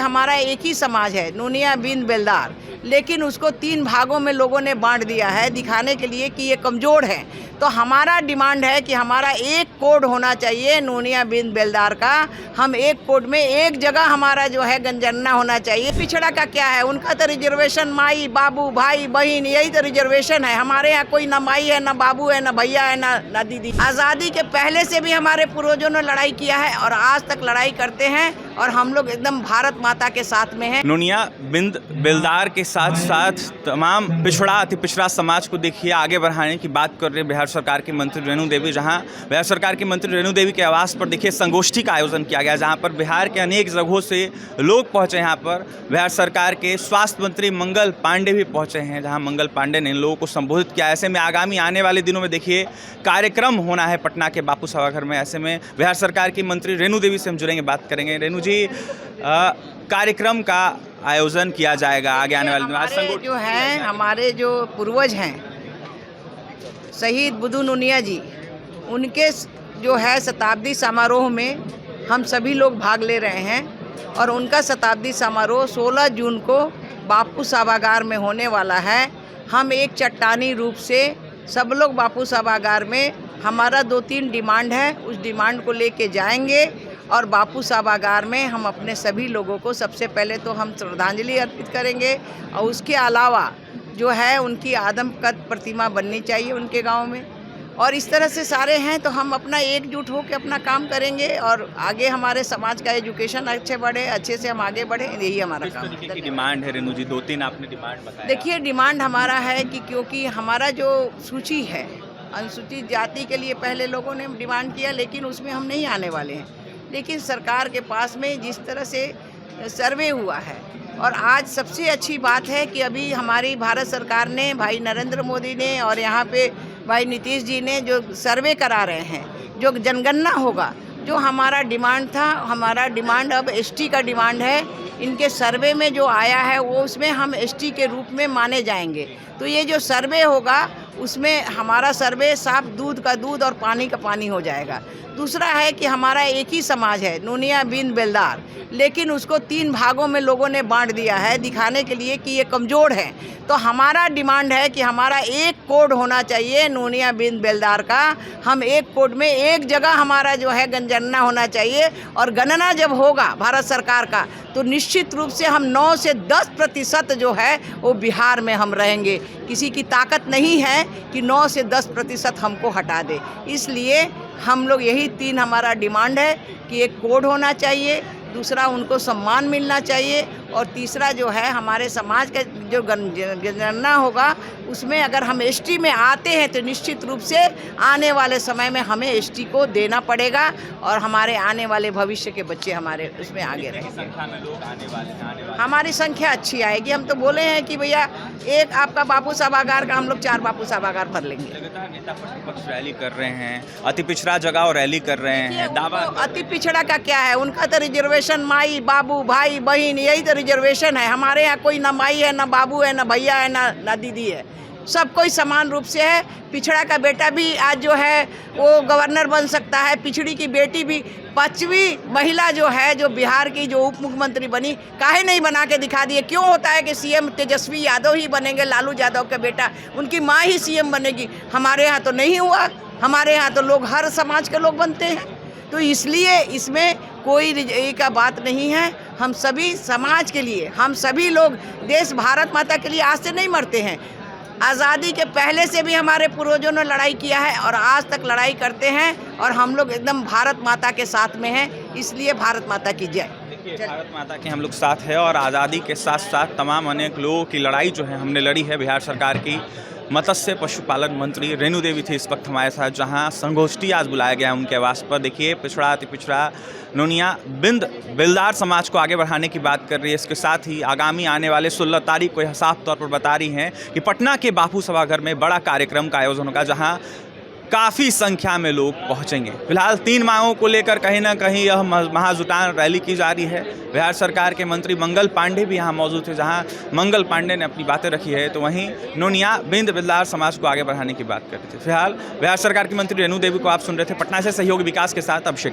हमारा एक ही समाज है, नोनिया बिन बेलदार, लेकिन उसको 3 भागों में लोगों ने बांट दिया है दिखाने के लिए कि ये कमज़ोर है। तो हमारा डिमांड है कि हमारा एक कोड होना चाहिए नोनिया बिन बेलदार का। हम एक कोड में एक जगह हमारा जो है जनगणना होना चाहिए। पिछड़ा का क्या है, उनका तो रिजर्वेशन माई बाबू भाई बहन यही तो रिजर्वेशन है। हमारे यहाँ कोई ना माई है, ना बाबू है, ना भैया है, ना दीदी। आज़ादी के पहले से भी हमारे पूर्वजों ने लड़ाई किया है और आज तक लड़ाई करते हैं और हम लोग एकदम भारत माता के साथ में हैं। नोनिया बिन बेलदार के साथ साथ तमाम पिछड़ा अति पिछड़ा समाज को देखिए आगे बढ़ाने की बात कर रहे हैं बिहार सरकार की मंत्री रेणु देवी। जहां बिहार सरकार की मंत्री रेणु देवी के आवास पर देखिए संगोष्ठी का आयोजन किया गया, जहां पर बिहार के अनेक जगहों से लोग पहुंचे। यहाँ पर बिहार सरकार के स्वास्थ्य मंत्री मंगल पांडे भी पहुंचे हैं, जहां मंगल पांडे ने इन लोगों को संबोधित किया। ऐसे में आगामी आने वाले दिनों में देखिए कार्यक्रम होना है पटना के बापू सभागार में। ऐसे में बिहार सरकार की मंत्री रेणु देवी से हम जुड़ेंगे, बात करेंगे। रेणु जी, कार्यक्रम का आयोजन किया जाएगा आगे आने वाले हमारे जो हैं, हमारे जो पूर्वज हैं शहीद बुद्धू नोनिया जी, उनके जो है शताब्दी समारोह में हम सभी लोग भाग ले रहे हैं और उनका शताब्दी समारोह 16 जून को बापू सभागार में होने वाला है। हम एक चट्टानी रूप से सब लोग बापू सभागार में, हमारा 2-3 डिमांड है, उस डिमांड को लेके जाएंगे और बापू सभागार में हम अपने सभी लोगों को सबसे पहले तो हम श्रद्धांजलि अर्पित करेंगे और उसके अलावा जो है उनकी आदमकद प्रतिमा बननी चाहिए उनके गांव में। और इस तरह से सारे हैं तो हम अपना एकजुट होकर अपना काम करेंगे और आगे हमारे समाज का एजुकेशन अच्छे बढ़े, अच्छे से हम आगे बढ़े, यही हमारा काम है। की डिमांड है रेणु जी? 2-3 आपने डिमांड बताया। देखिए, डिमांड हमारा है कि क्योंकि हमारा जो सूची है अनुसूचित जाति के लिए पहले लोगों ने डिमांड किया, लेकिन उसमें हम नहीं आने वाले हैं। लेकिन सरकार के पास में जिस तरह से सर्वे हुआ है, और आज सबसे अच्छी बात है कि अभी हमारी भारत सरकार ने, भाई नरेंद्र मोदी ने और यहाँ पे भाई नीतीश जी ने जो सर्वे करा रहे हैं, जो जनगणना होगा, जो हमारा डिमांड था, हमारा डिमांड अब एसटी का डिमांड है। इनके सर्वे में जो आया है वो उसमें हम एसटी के रूप में माने जाएंगे। तो ये जो सर्वे होगा उसमें हमारा सर्वे साफ दूध का दूध और पानी का पानी हो जाएगा। दूसरा है कि हमारा एक ही समाज है, नोनिया बिन बेलदार, लेकिन उसको 3 भागों में लोगों ने बांट दिया है दिखाने के लिए कि ये कमज़ोर है। तो हमारा डिमांड है कि हमारा एक कोड होना चाहिए नोनिया बिन बेलदार का। हम एक कोड में एक जगह हमारा जो है जनगणना होना चाहिए और गणना जब होगा भारत सरकार का तो निश्चित रूप से हम 9 से 10% जो है वो बिहार में हम रहेंगे। किसी की ताकत नहीं है कि 9 से 10% हमको हटा दे। इसलिए हम लोग यही 3 हमारा डिमांड है कि एक कोड होना चाहिए, दूसरा उनको सम्मान मिलना चाहिए और तीसरा जो है हमारे समाज का जो जनगणना होगा उसमें अगर हम एसटी में आते हैं तो निश्चित रूप से आने वाले समय में हमें एसटी को देना पड़ेगा और हमारे आने वाले भविष्य के बच्चे हमारे उसमें आगे रहेंगे। हमारी संख्या अच्छी आएगी। हम तो बोले हैं कि भैया एक आपका बापू सभागार का हम लोग 4 बापू सभागार भर लेंगे। नेता प्रतिपक्ष रैली कर रहे हैं, अति पिछड़ा जगह और रैली कर रहे हैं, दावा। अति पिछड़ा का क्या है, उनका तो रिजर्वेशन माई बाबू भाई बहन यही तो रिजर्वेशन है। हमारे यहाँ कोई ना माई है, ना बाबू है, ना भैया है, ना दीदी है, सब कोई समान रूप से है। पिछड़ा का बेटा भी आज जो है वो गवर्नर बन सकता है, पिछड़ी की बेटी भी 5वीं महिला जो है जो बिहार की जो उप मुख्यमंत्री बनी, काहे नहीं बना के दिखा दिए? क्यों होता है कि सीएम तेजस्वी यादव ही बनेंगे, लालू यादव का बेटा, उनकी माँ ही सीएम बनेगी? हमारे यहाँ तो नहीं हुआ। हमारे यहाँ तो लोग हर समाज के लोग बनते हैं। तो इसलिए इसमें कोई ये का बात नहीं है। हम सभी समाज के लिए, हम सभी लोग देश भारत माता के लिए आज से नहीं मरते हैं। आज़ादी के पहले से भी हमारे पूर्वजों ने लड़ाई किया है और आज तक लड़ाई करते हैं और हम लोग एकदम भारत माता के साथ में हैं। इसलिए भारत माता की जय। देखिए, भारत माता के हम लोग साथ हैं और आज़ादी के साथ साथ तमाम अनेक लोगों की लड़ाई जो है हमने लड़ी है। बिहार सरकार की मत्स्य पशुपालन मंत्री रेणु देवी थी इस वक्त हमारे साथ, जहां संगोष्ठी आज बुलाया गया उनके आवास पर। देखिए, पिछड़ा अति पिछड़ा नोनिया बिन बेलदार समाज को आगे बढ़ाने की बात कर रही है। इसके साथ ही आगामी आने वाले 16 तारीख को यह साफ तौर पर बता रही हैं कि पटना के बापू सभागार में बड़ा कार्यक्रम का आयोजन होगा, जहां काफ़ी संख्या में लोग पहुंचेंगे। फिलहाल 3 मांगों को लेकर कहीं ना कहीं यह महाजुटान रैली की जा रही है। बिहार सरकार के मंत्री मंगल पांडे भी यहाँ मौजूद थे, जहां मंगल पांडे ने अपनी बातें रखी है, तो वहीं नोनिया बिन बेलदार समाज को आगे बढ़ाने की बात कर रहे थे। फिलहाल बिहार सरकार की मंत्री रेणु देवी को आप सुन रहे थे। पटना से सहयोगी विकास के साथ अभिषेक।